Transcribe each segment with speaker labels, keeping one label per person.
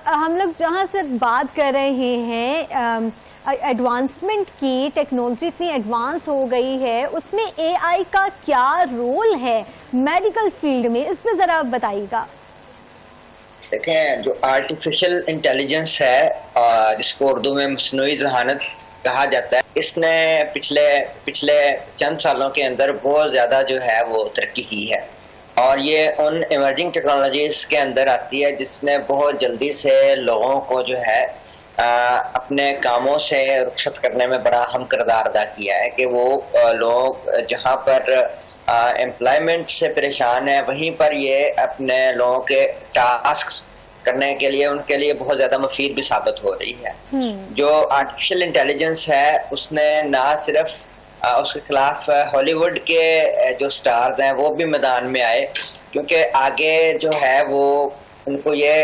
Speaker 1: हम लोग जहाँ से बात कर रहे हैं एडवांसमेंट की, टेक्नोलॉजी इतनी एडवांस हो गई है, उसमें एआई का क्या रोल है मेडिकल फील्ड में, इसमें जरा बताइएगा।
Speaker 2: देखें, जो आर्टिफिशियल इंटेलिजेंस है जिसको उर्दू में मस्नूई ज़हानत कहा जाता है, इसने पिछले चंद सालों के अंदर बहुत ज़्यादा जो है वो तरक्की की है और ये उन इमर्जिंग टेक्नोलॉजीज के अंदर आती है जिसने बहुत जल्दी से लोगों को जो है अपने कामों से रुखसत करने में बड़ा अहम किरदार अदा किया है कि वो लोग जहाँ पर एम्प्लॉयमेंट से परेशान है वहीं पर ये अपने लोगों के टास्क करने के लिए उनके लिए बहुत ज्यादा मुफीद भी साबित हो रही है। जो आर्टिफिशियल इंटेलिजेंस है उसने ना सिर्फ उसके खिलाफ हॉलीवुड के जो स्टार्स हैं वो भी मैदान में आए, क्योंकि आगे जो है वो उनको ये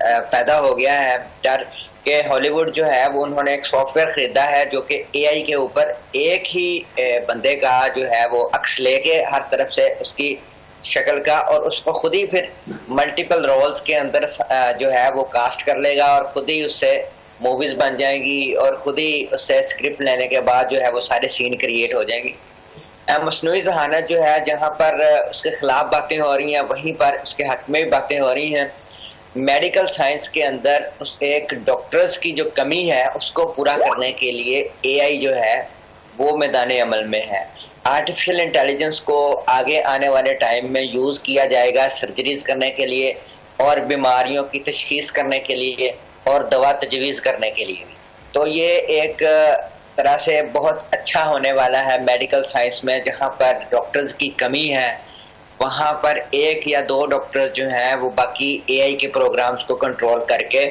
Speaker 2: पैदा हो गया है डर कि हॉलीवुड जो है वो उन्होंने एक सॉफ्टवेयर खरीदा है जो कि एआई के ऊपर एक ही बंदे का जो है वो अक्स लेके हर तरफ से उसकी शक्ल का और उसको खुद ही फिर मल्टीपल रोल्स के अंदर जो है वो कास्ट कर लेगा और खुद ही उससे मूवीज बन जाएंगी और खुद ही उससे स्क्रिप्ट लेने के बाद जो है वो सारे सीन क्रिएट हो जाएंगी। मस्नूई ज़हानत जो है जहाँ पर उसके खिलाफ बातें हो रही हैं वहीं पर उसके हक में भी बातें हो रही हैं। मेडिकल साइंस के अंदर उस एक डॉक्टर्स की जो कमी है उसको पूरा करने के लिए एआई जो है वो मैदान अमल में है। आर्टिफिशियल इंटेलिजेंस को आगे आने वाले टाइम में यूज़ किया जाएगा सर्जरीज करने के लिए और बीमारियों की तशखीस करने के लिए और दवा तजवीज़ करने के लिए। तो ये एक तरह से बहुत अच्छा होने वाला है मेडिकल साइंस में, जहाँ पर डॉक्टर्स की कमी है वहाँ पर एक या दो डॉक्टर्स जो हैं वो बाकी एआई के प्रोग्राम्स को कंट्रोल करके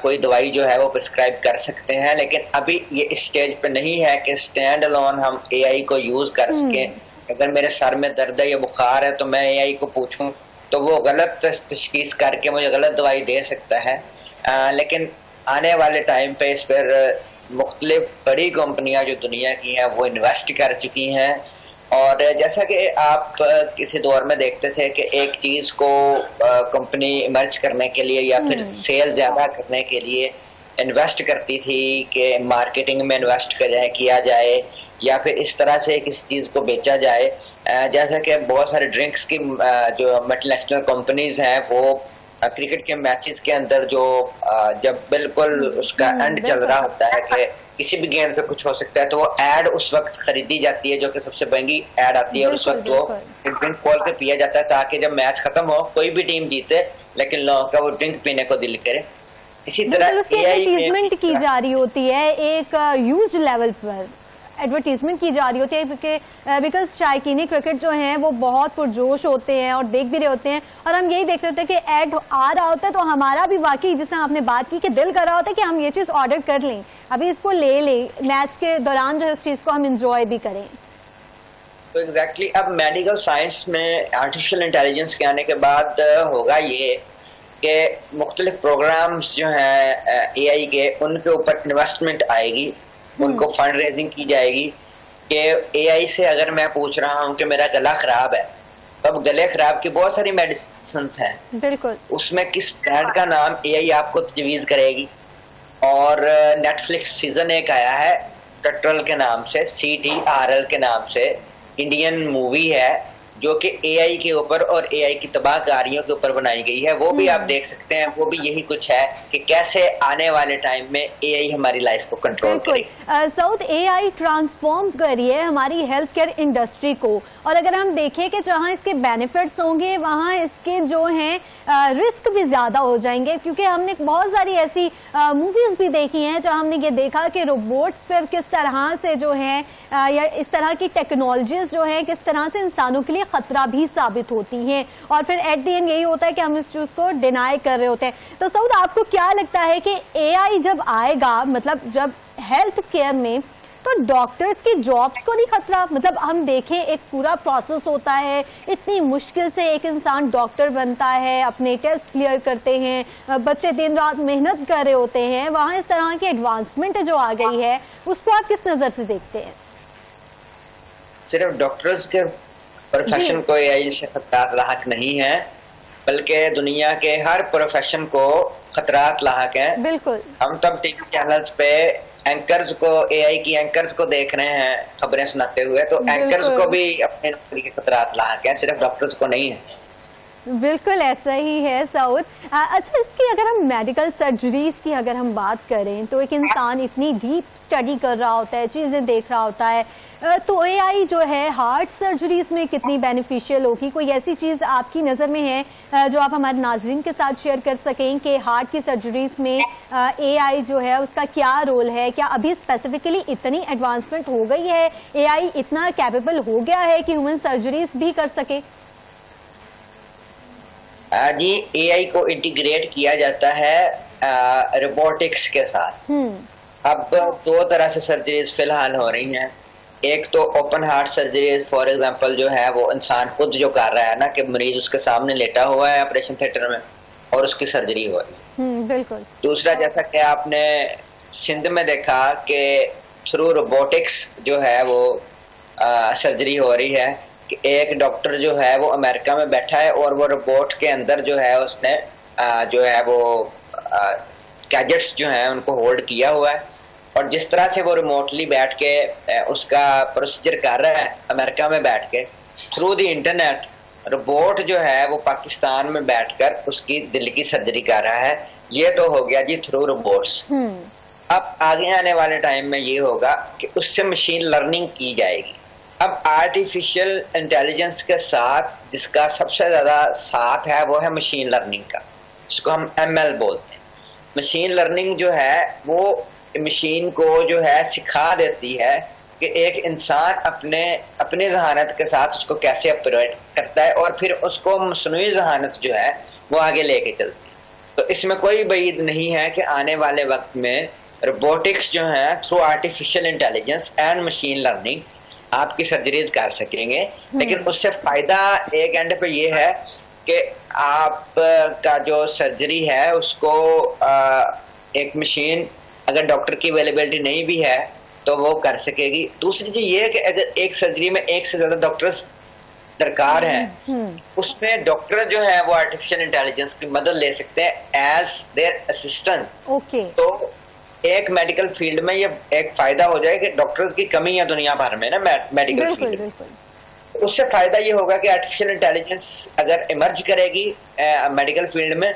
Speaker 2: कोई दवाई जो है वो प्रिस्क्राइब कर सकते हैं। लेकिन अभी ये इस स्टेज पे नहीं है कि स्टैंड अलोन हम एआई को यूज कर सकें। अगर मेरे सर में दर्द है या बुखार है तो मैं एआई को पूछूं तो वो गलत तशखीस करके मुझे गलत दवाई दे सकता है। लेकिन आने वाले टाइम पे इस पर मुख्तलिफ बड़ी कंपनियां जो दुनिया की हैं वो इन्वेस्ट कर चुकी हैं और जैसा कि आप किसी दौर में देखते थे कि एक चीज को कंपनी इमर्ज करने के लिए या फिर सेल ज्यादा करने के लिए इन्वेस्ट करती थी कि मार्केटिंग में इन्वेस्ट किया जाए या फिर इस तरह से किसी चीज को बेचा जाए। जैसा कि बहुत सारे ड्रिंक्स की जो मल्टीनेशनल कंपनीज हैं वो क्रिकेट के मैचेस के अंदर जो जब बिल्कुल उसका एंड चल रहा होता है कि किसी भी गेम पे कुछ हो सकता है तो वो एड उस वक्त खरीदी जाती है जो कि सबसे महंगी एड आती है और उस वक्त वो ड्रिंक खोल के पिया जाता है ताकि जब मैच खत्म हो कोई भी टीम जीते लेकिन लोगों का वो ड्रिंक पीने को दिल करे। इसी तरह
Speaker 1: एडवर्टीजमेंट की जा रही होती है, एक ह्यूज लेवल पर एडवर्टीजमेंट की जा रही होती है बिकॉज शायकीनी क्रिकेट जो हैं वो बहुत पुरजोश होते हैं और देख भी रहे होते हैं और हम यही देख रहे होते हैं कि ऐड आ रहा होता है तो हमारा भी वाकई जिससे आपने बात की कि दिल कर रहा होता है कि हम ये चीज़ ऑर्डर कर लें, अभी इसको ले लें, मैच के दौरान जो है उस चीज़ को हम इंजॉय भी करें।
Speaker 2: तो एग्जैक्टली अब मेडिकल साइंस में आर्टिफिशियल इंटेलिजेंस के आने के बाद होगा ये कि मुख्तलिफ प्रोग्राम्स जो हैं एआई के उनके ऊपर इन्वेस्टमेंट आएगी, उनको फंड रेजिंग की जाएगी कि एआई से अगर मैं पूछ रहा हूँ कि मेरा गला खराब है तो अब गले खराब की बहुत सारी मेडिसिन हैं, बिल्कुल उसमें किस ब्रांड का नाम एआई आपको तजवीज़ करेगी। और नेटफ्लिक्स सीजन एक आया है टट्रल के नाम से, CTRL के नाम से, इंडियन मूवी है जो कि एआई के ऊपर और एआई की तबाहकारियों के ऊपर बनाई गई है। वो भी आप देख सकते हैं, वो भी यही कुछ है कि कैसे आने वाले टाइम में एआई हमारी लाइफ को कंट्रोल करे।
Speaker 1: साउथ एआई ट्रांसफॉर्म करी है हमारी हेल्थ केयर इंडस्ट्री को और अगर हम देखें कि जहां इसके बेनिफिट्स होंगे वहां इसके जो हैं रिस्क भी ज्यादा हो जाएंगे, क्योंकि हमने बहुत सारी ऐसी मूवीज भी देखी हैं जहां हमने ये देखा कि रोबोट्स पर किस तरह से जो है या इस तरह की टेक्नोलॉजीज जो है किस तरह से इंसानों के लिए खतरा भी साबित होती हैं और फिर एट द एंड यही होता है कि हम इस चीज को डिनाई कर रहे होते हैं। तो सऊद, आपको क्या लगता है कि एआई जब आएगा, मतलब जब हेल्थ केयर में, तो डॉक्टर्स की जॉब्स को नहीं खतरा? मतलब हम देखें एक पूरा प्रोसेस होता है, इतनी मुश्किल से एक इंसान डॉक्टर बनता है, अपने टेस्ट क्लियर करते हैं, बच्चे दिन रात मेहनत कर रहे होते हैं, वहां इस तरह की एडवांसमेंट जो आ गई है उसको आप किस नजर से देखते हैं?
Speaker 2: सिर्फ डॉक्टर्स के प्रोफेशन को एआई से खतरा लाक नहीं है, बल्कि दुनिया के हर प्रोफेशन को खतरात लाहक हैं।
Speaker 1: बिल्कुल।
Speaker 2: हम तब टीवी चैनल्स पे एंकर्स को, एआई की एंकर्स को देख रहे हैं खबरें सुनाते हुए, तो एंकर्स को भी अपने नौकरी के खतरात लाहक हैं, सिर्फ डॉक्टर्स को नहीं है।
Speaker 1: बिल्कुल ऐसा ही है सऊद। अच्छा, इसकी अगर हम मेडिकल सर्जरीज की अगर हम बात करें तो एक इंसान इतनी डीप स्टडी कर रहा होता है, चीजें देख रहा होता है, तो एआई जो है हार्ट सर्जरीज में कितनी बेनिफिशियल होगी? कोई ऐसी चीज आपकी नजर में है जो आप हमारे नाजरीन के साथ शेयर कर सकें कि हार्ट की सर्जरीज में एआई जो है उसका क्या रोल है? क्या अभी स्पेसिफिकली इतनी एडवांसमेंट हो गई है, एआई इतना कैपेबल हो गया है कि ह्यूमन सर्जरीज भी कर सके?
Speaker 2: जी, एआई को इंटीग्रेट किया जाता है रोबोटिक्स के साथ। अब दो तरह से सर्जरीज फिलहाल हो रही हैं। एक तो open heart surgeries, for example जो है वो इंसान खुद जो कर रहा है ना, कि मरीज उसके सामने लेटा हुआ है ऑपरेशन थिएटर में और उसकी सर्जरी हो रही है।
Speaker 1: बिल्कुल।
Speaker 2: दूसरा, जैसा कि आपने सिंध में देखा कि थ्रू रोबोटिक्स जो है वो सर्जरी हो रही है, कि एक डॉक्टर जो है वो अमेरिका में बैठा है और वो रोबोट के अंदर जो है उसने जो है वो गैजेट्स जो हैं उनको होल्ड किया हुआ है, और जिस तरह से वो रिमोटली बैठ के उसका प्रोसीजर कर रहा है अमेरिका में बैठ के थ्रू द इंटरनेट, रोबोट जो है वो पाकिस्तान में बैठकर उसकी दिल की सर्जरी कर रहा है। ये तो हो गया जी थ्रू रोबोट्स। अब आगे आने वाले टाइम में ये होगा कि उससे मशीन लर्निंग की जाएगी। अब आर्टिफिशियल इंटेलिजेंस के साथ जिसका सबसे ज्यादा साथ है वो है मशीन लर्निंग का, जिसको हम एमएल बोलते हैं। मशीन लर्निंग जो है वो मशीन को जो है सिखा देती है कि एक इंसान अपने जहानत के साथ उसको कैसे ऑपरेट करता है, और फिर उसको मसनूई जहानत जो है वो आगे लेके चलती है। तो इसमें कोई बईद नहीं है कि आने वाले वक्त में रोबोटिक्स जो है through artificial intelligence and machine learning आपकी सर्जरीज कर सकेंगे। लेकिन उससे फायदा एक एंड पे ये है कि आप का जो सर्जरी है उसको एक मशीन अगर डॉक्टर की अवेलेबिलिटी नहीं भी है तो वो कर सकेगी। दूसरी चीज ये है कि अगर एक सर्जरी में एक से ज्यादा डॉक्टर्स दरकार हैं, उसमें डॉक्टर जो है वो आर्टिफिशियल इंटेलिजेंस की मदद ले सकते हैं एज देयर असिस्टेंट।
Speaker 1: ओके।
Speaker 2: तो एक मेडिकल फील्ड में ये एक फायदा हो जाएगा कि डॉक्टर्स की कमी है दुनिया भर में ना मेडिकल फील्ड में। उससे फायदा ये होगा कि आर्टिफिशियल इंटेलिजेंस अगर इमर्ज करेगी मेडिकल फील्ड में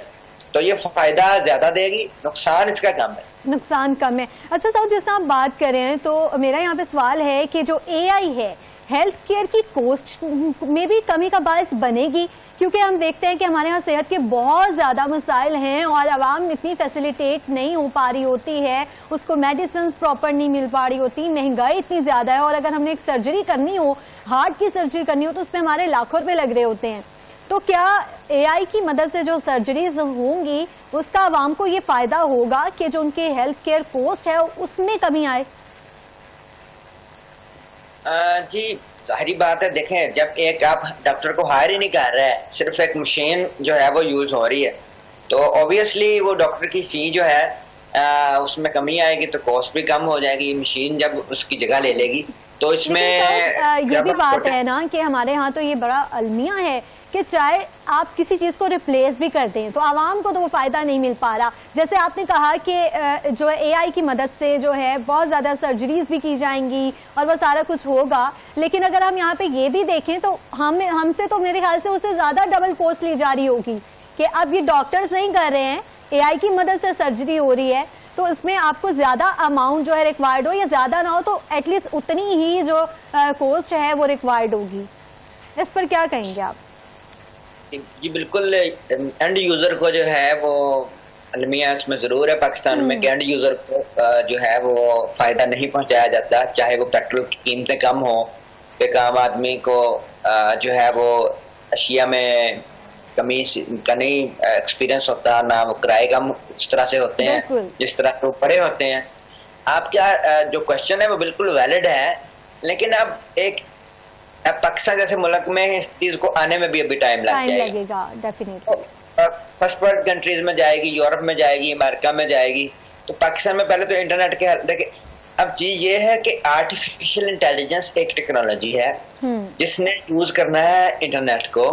Speaker 2: तो ये फायदा ज्यादा देगी, नुकसान इसका कम है। नुकसान
Speaker 1: कम है। अच्छा साहब, जैसा आप बात कर रहे हैं तो मेरा यहाँ पे सवाल है कि जो एआई है हेल्थ केयर की कॉस्ट में भी कमी का बायस बनेगी? क्योंकि हम देखते हैं कि हमारे यहाँ सेहत के बहुत ज्यादा मसाइल हैं और आवाम इतनी फैसिलिटेट नहीं हो पा रही होती है, उसको मेडिसिन प्रॉपर नहीं मिल पा रही होती, महंगाई इतनी ज्यादा है, और अगर हमने एक सर्जरी करनी हो, हार्ट की सर्जरी करनी हो, तो उसमें हमारे लाखों रुपए लग रहे होते हैं। तो क्या एआई की मदद से जो सर्जरीज होंगी उसका आवाम को ये फायदा होगा कि जो उनके हेल्थ केयर कॉस्ट है उसमें कमी आए?
Speaker 2: जी जाहिर बात है, देखें जब एक आप डॉक्टर को हायर ही नहीं कर रहे हैं, सिर्फ एक मशीन जो है वो यूज हो रही है, तो ऑब्वियसली वो डॉक्टर की फी जो है उसमें कमी आएगी, तो कॉस्ट भी कम हो जाएगी। मशीन जब उसकी जगह ले लेगी तो इसमें
Speaker 1: ये भी बात है ना कि हमारे यहाँ तो ये बड़ा अलमिया है कि चाहे आप किसी चीज को रिप्लेस भी कर दें तो आवाम को तो वो फायदा नहीं मिल पा रहा। जैसे आपने कहा कि जो एआई की मदद से जो है बहुत ज्यादा सर्जरीज भी की जाएंगी और वो सारा कुछ होगा, लेकिन अगर हम यहाँ पे ये भी देखें तो हमसे तो मेरे ख्याल से उससे ज्यादा डबल कॉस्ट ली जा रही होगी कि अब ये डॉक्टर्स नहीं कर रहे हैं, एआई की मदद से सर्जरी हो रही है, तो इसमें आपको ज्यादा अमाउंट जो है रिक्वायर्ड हो या ज्यादा ना हो तो एटलीस्ट उतनी ही जो कॉस्ट है वो रिक्वायर्ड होगी। इस पर क्या कहेंगे आप?
Speaker 2: जी बिल्कुल, एंड यूजर को जो है वो अलमिया इसमें जरूर है पाकिस्तान में कि एंड यूजर को जो है वो फायदा नहीं पहुंचाया जाता, चाहे वो पेट्रोल की कीमतें कम हो, एक आम आदमी को जो है वो अशिया में कमी का नहीं एक्सपीरियंस होता, ना वो किराए कम उस तरह से होते हैं जिस तरह वो पड़े होते हैं। आपका जो क्वेश्चन है वो बिल्कुल वैलिड है, लेकिन अब पाकिस्तान जैसे मुल्क में इस चीज को आने में भी अभी टाइम लगेगा डेफिनेटली। फर्स्ट वर्ल्ड कंट्रीज में जाएगी, यूरोप में जाएगी, अमेरिका में जाएगी, तो पाकिस्तान में पहले तो इंटरनेट के देखिए। अब चीज ये है कि आर्टिफिशियल इंटेलिजेंस एक टेक्नोलॉजी है जिसने यूज करना है इंटरनेट को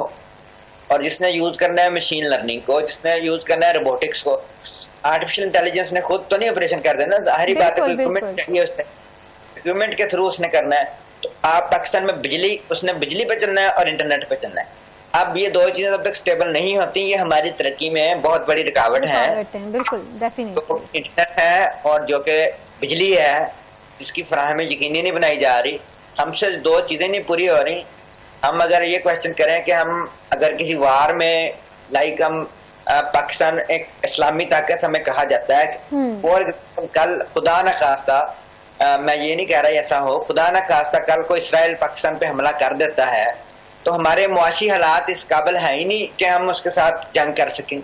Speaker 2: और जिसने यूज करना है मशीन लर्निंग को, जिसने यूज करना है रोबोटिक्स को, आर्टिफिशियल इंटेलिजेंस ने खुद तो नहीं ऑपरेशन कर देना, जाहिर बात है कोई इक्विपमेंट चाहिए, उसने इक्विपमेंट के थ्रू उसने करना है। तो आप पाकिस्तान में उसने बिजली पे चलना है और इंटरनेट पे चलना है। अब ये दो चीजें जब तक स्टेबल नहीं होती, ये हमारी तरक्की में बहुत बड़ी रुकावट है।
Speaker 1: बिल्कुल, डेफिनेटली।
Speaker 2: तो इंटरनेट है और जो कि बिजली है, जिसकी फराहमी यकीनी नहीं बनाई जा रही, हमसे दो चीजें नहीं पूरी हो रही। हम अगर ये क्वेश्चन करें कि हम अगर किसी वार में, लाइक हम पाकिस्तान एक इस्लामी ताकत हमें कहा जाता है, और कल खुदा न खास्ता, मैं ये नहीं कह रहा ऐसा हो, खुदा न खास्ता कल को इसराइल पाकिस्तान पे हमला कर देता है, तो हमारे मुआशी हालात इस काबिल है ही नहीं कि हम उसके साथ जंग कर सकें।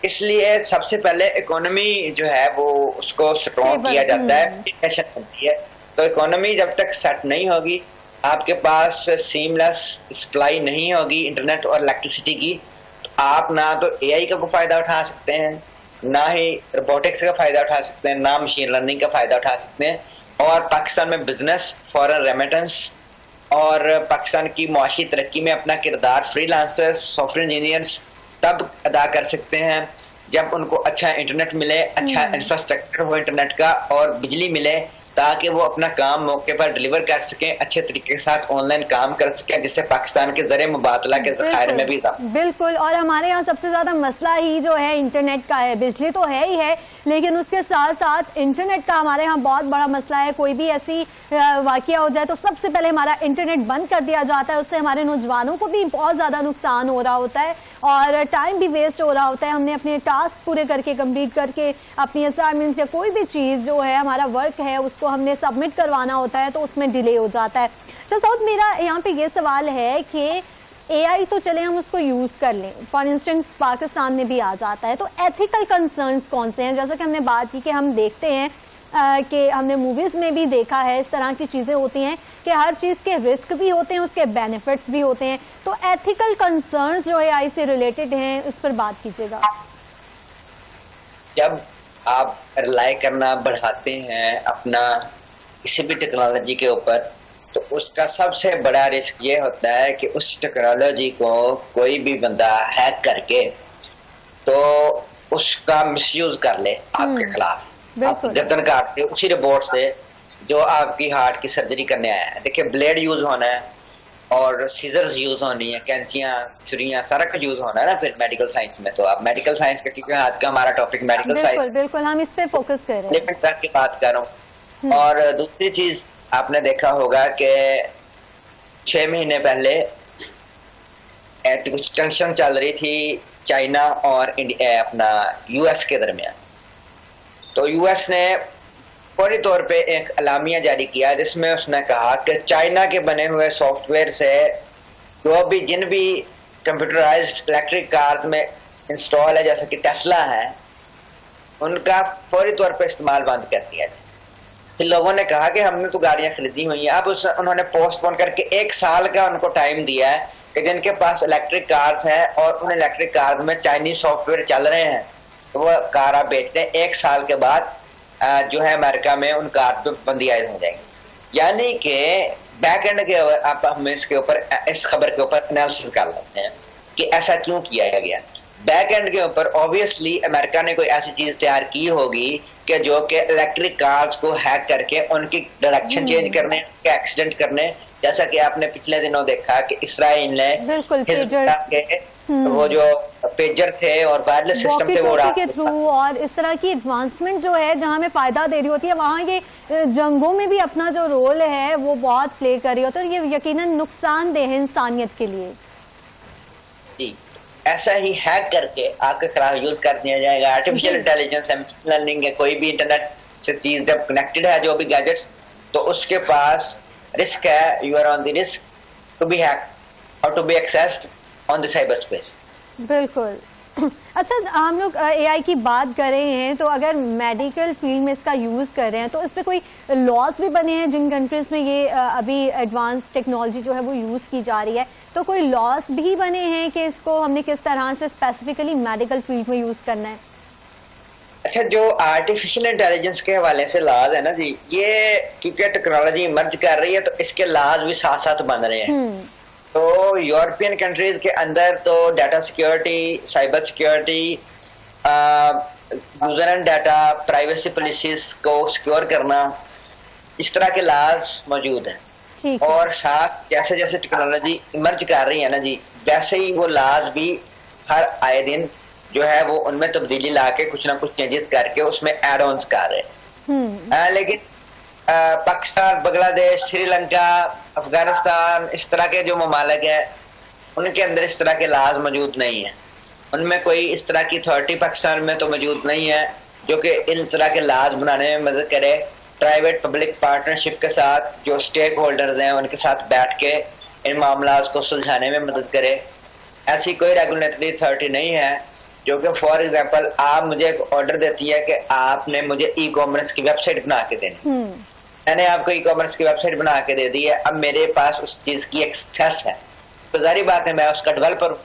Speaker 2: इसलिए सबसे पहले इकोनॉमी जो है वो उसको स्ट्रॉन्ग किया जाता है। तो इकोनॉमी जब तक सेट नहीं होगी, आपके पास सीमलेस सप्लाई नहीं होगी इंटरनेट और इलेक्ट्रिसिटी की, तो आप ना तो एआई का फायदा उठा सकते हैं, ना ही रोबोटिक्स का फायदा उठा सकते हैं, ना मशीन लर्निंग का फायदा उठा सकते हैं। और पाकिस्तान में बिजनेस, फॉरेन रेमिटेंस और पाकिस्तान की मुआशी तरक्की में अपना किरदार फ्रीलांसर्स, सॉफ्टवेयर इंजीनियर्स तब अदा कर सकते हैं जब उनको अच्छा इंटरनेट मिले, अच्छा इंफ्रास्ट्रक्चर हो इंटरनेट का, और बिजली मिले, ताकि वो अपना काम मौके पर डिलीवर कर सकें, अच्छे तरीके के साथ ऑनलाइन काम कर सकें, जिससे पाकिस्तान के ज़रिए मुबादला के ज़खायर में भी था।
Speaker 1: बिल्कुल। और हमारे यहाँ सबसे ज्यादा मसला ही जो है इंटरनेट का है। बिजली तो है ही है, लेकिन उसके साथ साथ इंटरनेट का हमारे यहाँ बहुत बड़ा मसला है। कोई भी ऐसी वाकया हो जाए तो सबसे पहले हमारा इंटरनेट बंद कर दिया जाता है। उससे हमारे नौजवानों को भी बहुत ज्यादा नुकसान हो रहा होता है और टाइम भी वेस्ट हो रहा होता है। हमने अपने टास्क पूरे करके, कंप्लीट करके, अपनी असाइनमेंट्स या कोई भी चीज जो है हमारा वर्क है उसको हमने सबमिट करवाना होता है, तो उसमें डिले हो जाता है। साउथ मेरा यहाँ पे ये सवाल है कि एआई तो चले हम उसको यूज कर लें, फॉर इंस्टेंस पाकिस्तान में भी आ जाता है, तो एथिकल कंसर्न्स कौन से हैं? जैसा कि हमने बात की कि हम देखते हैं कि हमने मूवीज में भी देखा है, इस तरह की चीजें होती हैं कि हर चीज के रिस्क भी होते हैं, उसके बेनिफिट्स भी होते हैं। तो एथिकल कंसर्न्स जो एआई से रिलेटेड हैं, इस पर बात कीजिएगा।
Speaker 2: जब आप रिलाई करना बढ़ाते हैं अपना किसी भी टेक्नोलॉजी के ऊपर, तो उसका सबसे बड़ा रिस्क ये होता है कि उस टेक्नोलॉजी को कोई भी बंदा हैक करके तो उसका मिसयूज कर ले आपके खिलाफ, आप गर्दन काट के उसी रिपोर्ट से जो आपकी हार्ट की सर्जरी करने आया है। देखिए, ब्लेड यूज होना है और सीजर्स यूज होनी है, कैंचियां, छुरियां, सारा कुछ यूज होना है ना फिर मेडिकल साइंस में। तो आप मेडिकल साइंस का, क्योंकि आज का हमारा टॉपिक मेडिकल साइंस,
Speaker 1: बिल्कुल हम इस पे फोकस कर रहे हैं,
Speaker 2: की बात कर रहा हूँ। और दूसरी चीज आपने देखा होगा कि 6 महीने पहले कुछ टेंशन चल रही थी चाइना और अपना यूएस के दरमियान। तो यूएस ने फौरी तौर पे एक अलामिया जारी किया जिसमें उसने कहा कि चाइना के बने हुए सॉफ्टवेयर से जो भी जिन भी कंप्यूटराइज्ड इलेक्ट्रिक कार में इंस्टॉल है, जैसे कि टेस्ला है, उनका फौरी तौर पे इस्तेमाल बंद कर दिया। फिर लोगों ने कहा कि हमने तो गाड़ियां खरीदी हुई हैं। अब उन्होंने पोस्टपोन करके 1 साल का उनको टाइम दिया है कि जिनके पास इलेक्ट्रिक कार्स हैं और उन इलेक्ट्रिक कार में चाइनीज सॉफ्टवेयर चल रहे हैं, तो वो कार आप बेचते हैं, 1 साल के बाद जो है अमेरिका में उन कार पे पाबंदी आयद हो जाएगी। यानी कि बैक एंड के आप हम इसके ऊपर, इस खबर के ऊपर एनालिसिस कर लेते हैं कि ऐसा क्यों किया गया। बैक एंड के ऊपर ऑब्वियसली अमेरिका ने कोई ऐसी चीज तैयार की होगी कि जो कि इलेक्ट्रिक कार्स को हैक करके उनकी डायरेक्शन चेंज करने, एक्सीडेंट करने, जैसा कि आपने पिछले दिनों देखा कि इसराइल ने वो जो पेजर थे और वायरलेस सिस्टम थे वो
Speaker 1: के थ्रू, और इस तरह की एडवांसमेंट जो है जहां हमें फायदा दे रही होती है, वहां ये जंगों में भी अपना जो रोल है वो बहुत प्ले कर रही होती है, और ये यकीनन नुकसानदेह है इंसानियत के लिए।
Speaker 2: जी, ऐसा ही हैक करके आपके खिलाफ यूज कर दिया जाएगा। आर्टिफिशियल इंटेलिजेंस है, लर्निंग है, कोई भी इंटरनेट से चीज जब कनेक्टेड है, जो भी गैजेट्स, तो उसके पास रिस्क है, you are on the risk to be hacked और to be accessed on the cyber space.
Speaker 1: बिल्कुल। अच्छा, हम लोग एआई की बात कर रहे हैं, तो अगर मेडिकल फील्ड में इसका यूज कर रहे हैं तो इस पे कोई लॉज भी बने हैं जिन कंट्रीज में ये अभी एडवांस टेक्नोलॉजी जो है वो यूज की जा रही है, तो कोई लॉज भी बने हैं कि इसको हमने किस तरह से स्पेसिफिकली मेडिकल फील्ड में यूज करना है?
Speaker 2: अच्छा, जो आर्टिफिशियल इंटेलिजेंस के हवाले से लॉज है ना जी, ये क्योंकि टेक्नोलॉजी इमर्ज कर रही है तो इसके लॉज भी साथ साथ बन रहे हैं। तो यूरोपियन कंट्रीज के अंदर तो data security, cyber security, user and data privacy policies को सिक्योर करना, इस तरह के लॉज मौजूद हैं। और साथ जैसे जैसे टेक्नोलॉजी इमर्ज कर रही है ना जी, वैसे ही वो लॉज भी हर आए दिन जो है वो उनमें तब्दीली ला के कुछ ना कुछ चेंजेस करके उसमें एड ऑन्स कर रहे हैं। लेकिन पाकिस्तान, बांग्लादेश, श्रीलंका, अफगानिस्तान, इस तरह के जो ममालिक हैं उनके अंदर इस तरह के लॉज मौजूद नहीं है। उनमें कोई इस तरह की अथॉरिटी पाकिस्तान में तो मौजूद नहीं है जो कि इन तरह के लॉज बनाने में मदद करे। प्राइवेट पब्लिक पार्टनरशिप के साथ जो स्टेक होल्डर्स हैं उनके साथ बैठ के इन मामलात को सुलझाने में मदद करे। ऐसी कोई रेगुलेटरी अथॉरिटी नहीं है जो कि फॉर एग्जांपल आप मुझे एक ऑर्डर देती है कि आपने मुझे ई कॉमर्स की वेबसाइट बना के देनी, मैंने आपको ई कॉमर्स की वेबसाइट बना के दे दी है, अब मेरे पास उस चीज की एक्सेस है, तो जारी बात है मैं उसका डेवलपर हूँ।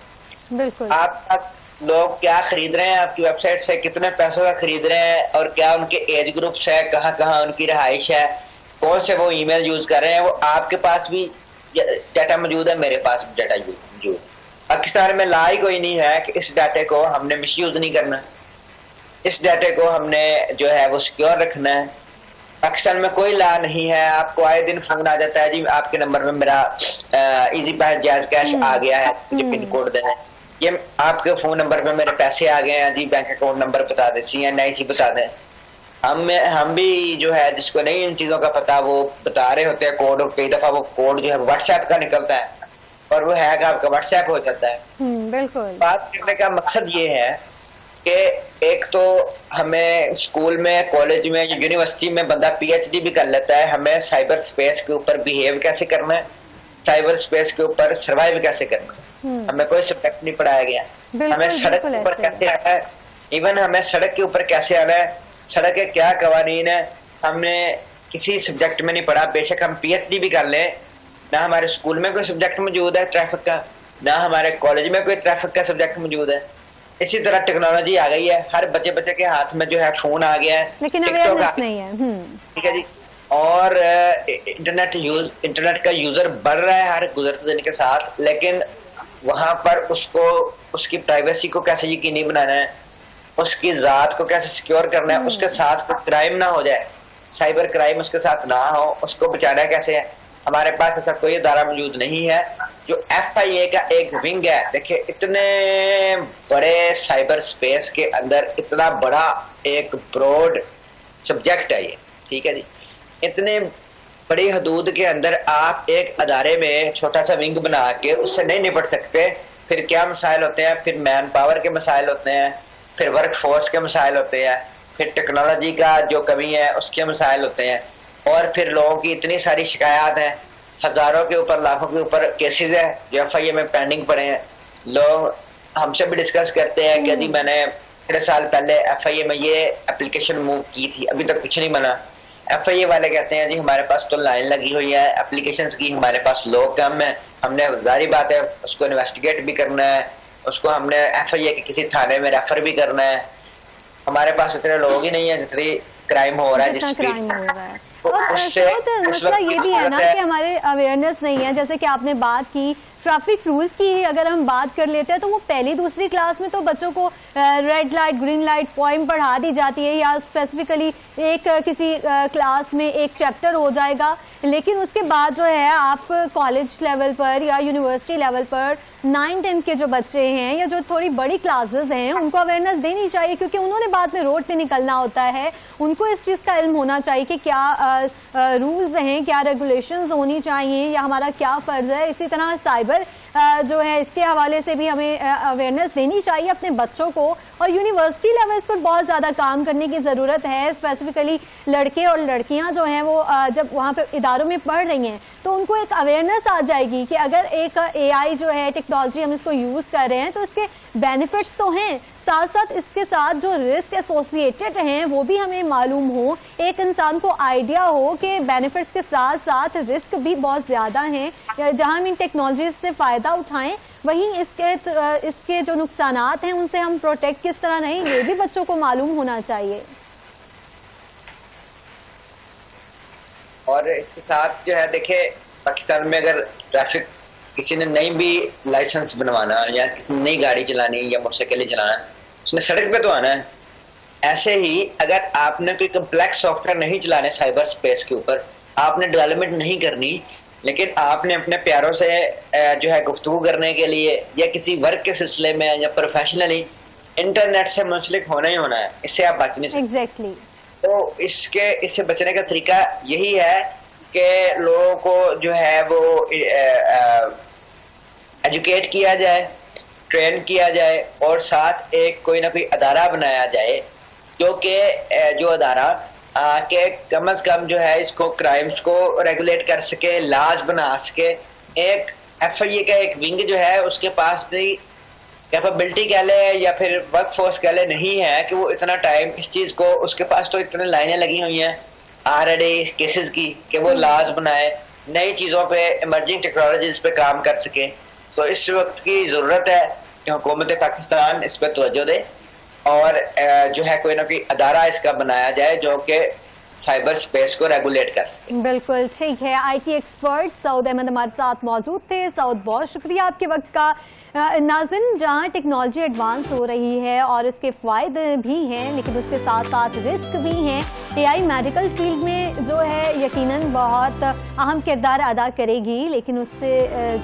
Speaker 1: बिल्कुल।
Speaker 2: आप लोग क्या खरीद रहे हैं आपकी वेबसाइट से, कितने पैसों का खरीद रहे हैं, और क्या उनके एज ग्रुप्स है, कहाँ कहाँ उनकी रहाइश है, कौन से वो ईमेल यूज कर रहे हैं, वो आपके पास भी डाटा मौजूद है, मेरे पास भी डाटा मौजूद। पाकिस्तान में ला ही कोई नहीं है कि इस डाटे को हमने मिसयूज नहीं करना, इस डाटे को हमने जो है वो सिक्योर रखना है। पाकिस्तान में कोई ला नहीं है, आपको आए दिन फोन आ जाता है जी आपके नंबर में मेरा इजी पैस जायज कैश आ गया है, मुझे पिन कोड देना है, ये आपके फोन नंबर पे मेरे पैसे आ गए हैं जी, बैंक अकाउंट नंबर बता दे, CNIC बता दें। हम भी जो है जिसको नहीं इन चीजों का पता वो बता रहे होते हैं कोड, और कई दफा वो कोड जो है व्हाट्सएप का निकलता है और वो हैक आपका व्हाट्सएप हो जाता है।
Speaker 1: बिल्कुल।
Speaker 2: बात करने का मकसद ये है कि एक तो हमें स्कूल में, कॉलेज में, यूनिवर्सिटी में बंदा PhD भी कर लेता है, हमें साइबर स्पेस के ऊपर बिहेव कैसे करना है, साइबर स्पेस के ऊपर सर्वाइव कैसे करना है, हमें कोई सब्जेक्ट नहीं पढ़ाया गया। हमें सड़क के ऊपर कैसे आना है, इवन हमें सड़क के ऊपर कैसे आना है, सड़क के क्या कवानीन है, हमने किसी सब्जेक्ट में नहीं पढ़ा। बेशक हम PhD भी कर लें, ना हमारे स्कूल में कोई सब्जेक्ट मौजूद है ट्रैफिक का, ना हमारे कॉलेज में कोई ट्रैफिक का सब्जेक्ट मौजूद है। इसी तरह टेक्नोलॉजी आ गई है, हर बच्चे के हाथ में जो है फोन आ गया है,
Speaker 1: लेकिन अवेयरनेस नहीं है।
Speaker 2: ठीक है जी। और इंटरनेट का यूजर बढ़ रहा है हर गुजरते दिन के साथ, लेकिन वहां पर उसको उसकी प्राइवेसी को कैसे यकीनी बनाना है, उसकी जात को कैसे सिक्योर करना है, उसके साथ कोई क्राइम ना हो जाए, साइबर क्राइम उसके साथ ना हो, उसको बचाना कैसे है। हमारे पास ऐसा कोई अदारा मौजूद नहीं है। जो FIA का एक विंग है, देखिए इतने बड़े साइबर स्पेस के अंदर इतना बड़ा एक ब्रॉड सब्जेक्ट है ये, ठीक है जी, इतने बड़ी हदूद के अंदर आप एक अदारे में छोटा सा विंग बना के उससे नहीं निपट सकते। फिर क्या मसाइल होते हैं, फिर मैन पावर के मसाइल होते हैं, फिर वर्क फोर्स के मसाइल होते हैं, फिर टेक्नोलॉजी का जो कमी है उसके मसाइल होते हैं, और फिर लोगों की इतनी सारी शिकायत हैं, हजारों के ऊपर लाखों के ऊपर केसेस है जो FIA में पेंडिंग पड़े हैं। लोग हमसे भी डिस्कस करते हैं कि जी मैंने 3 साल पहले FIA में ये एप्लीकेशन मूव की थी, अभी तक कुछ नहीं बना। FIA वाले कहते हैं जी हमारे पास तो लाइन लगी हुई है एप्लीकेशंस की, हमारे पास लोग कम है, हमने जारी बात है उसको इन्वेस्टिगेट भी करना है, उसको हमने FIA के किसी थाने में रेफर भी करना है, हमारे पास इतने लोग ही नहीं है जितनी क्राइम हो रहा है, जिस स्पीड से।
Speaker 1: और मसला ये भी है ना कि हमारे अवेयरनेस नहीं है। जैसे कि आपने बात की ट्रैफिक रूल्स की, अगर हम बात कर लेते हैं तो वो पहली दूसरी क्लास में तो बच्चों को red light, green light poem पढ़ा दी जाती है, या स्पेसिफिकली एक किसी क्लास में एक चैप्टर हो जाएगा। लेकिन उसके बाद जो है आप कॉलेज लेवल पर या यूनिवर्सिटी लेवल पर 9-10 के जो बच्चे हैं या जो थोड़ी बड़ी क्लासेस हैं उनको अवेयरनेस देनी चाहिए, क्योंकि उन्होंने बाद में रोड पे निकलना होता है, उनको इस चीज़ का इल्म होना चाहिए कि क्या रूल्स हैं, क्या रेगुलेशंस होनी चाहिए, या हमारा क्या फ़र्ज है। इसी तरह साइबर जो है इसके हवाले से भी हमें अवेयरनेस देनी चाहिए अपने बच्चों को, और यूनिवर्सिटी लेवल पर बहुत ज़्यादा काम करने की ज़रूरत है। स्पेसिफिकली लड़के और लड़कियां जो हैं वो जब वहाँ पे इदारों में पढ़ रही हैं तो उनको एक अवेयरनेस आ जाएगी कि अगर एक AI जो है टेक्नोलॉजी हम इसको यूज़ कर रहे हैं तो इसके बेनिफिट्स तो हैं, साथ साथ इसके साथ जो रिस्क एसोसिएटेड हैं वो भी हमें मालूम हो, एक इंसान को आइडिया हो कि बेनिफिट्स के साथ साथ रिस्क भी बहुत ज़्यादा हैं। जहां हम इन टेक्नोलॉजी से फ़ायदा उठाएं वहीं इसके जो नुकसानात हैं उनसे हम प्रोटेक्ट किस तरह रहें ये भी बच्चों को मालूम होना चाहिए।
Speaker 2: और इसके साथ जो है देखिए पाकिस्तान में अगर ट्रैफिक किसी ने नई भी लाइसेंस बनवाना या किसी ने नई गाड़ी चलानी या मोटरसाइकिल चलाना, उसने सड़क पे तो आना है। ऐसे ही अगर आपने कोई कम्प्लेक्स सॉफ्टवेयर नहीं चलाने साइबर स्पेस के ऊपर, आपने डेवलपमेंट नहीं करनी, लेकिन आपने अपने प्यारों से जो है गुफ्तगू करने के लिए या किसी वर्क के सिलसिले में या प्रोफेशनली इंटरनेट से मुंसलिक होना ही होना है, इससे आप बच नहीं सकते।
Speaker 1: एग्जैक्टली।
Speaker 2: तो इससे बचने का तरीका यही है कि लोगों को जो है वो एजुकेट किया जाए, ट्रेन किया जाए और साथ एक कोई ना कोई अदारा बनाया जाए जो कि जो अदारा के कम से कम जो है इसको क्राइम्स को रेगुलेट कर सके, लॉज बना सके। एक FIA का एक विंग जो है उसके पास कैपेबिलिटी कह ले या फिर वर्क फोर्स कह ले नहीं है कि वो इतना टाइम इस चीज को, उसके पास तो इतने लाइनें लगी हुई हैं ऑलरेडी केसेस की कि वो लॉज बनाए, नई चीजों पे, इमर्जिंग टेक्नोलॉजीज पे काम कर सके। तो इस वक्त की जरूरत है कि हुकूमत पाकिस्तान इस पर तवज्जो दे और जो है कोई ना कोई अदारा इसका बनाया जाए जो कि साइबर स्पेस को रेगुलेट कर सके।
Speaker 1: बिल्कुल ठीक है। IT एक्सपर्ट सऊद अहमद हमारे साथ मौजूद थे। सऊद, बहुत शुक्रिया आपके वक्त का। नाज़रीन, जहां टेक्नोलॉजी एडवांस हो रही है और इसके फ़ायदे भी हैं, लेकिन उसके साथ साथ रिस्क भी हैं। AI मेडिकल फील्ड में जो है यकीनन बहुत अहम किरदार अदा करेगी, लेकिन उससे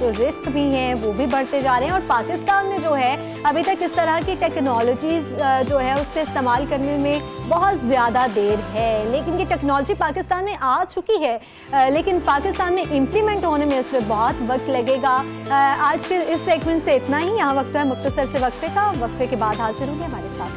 Speaker 1: जो रिस्क भी हैं वो भी बढ़ते जा रहे हैं। और पाकिस्तान में जो है अभी तक इस तरह की टेक्नोलॉजीज़ जो है उससे इस्तेमाल करने में बहुत ज़्यादा देर है, लेकिन ये टेक्नोलॉजी पाकिस्तान में आ चुकी है, लेकिन पाकिस्तान में इम्प्लीमेंट होने में इसमें बहुत वक्त लगेगा। आज के इस सेगमेंट से इतना ही। यहाँ वक्त है मुख्तसर से वक्फे का। वक्फे के बाद हाजिर होंगे हमारे साथ।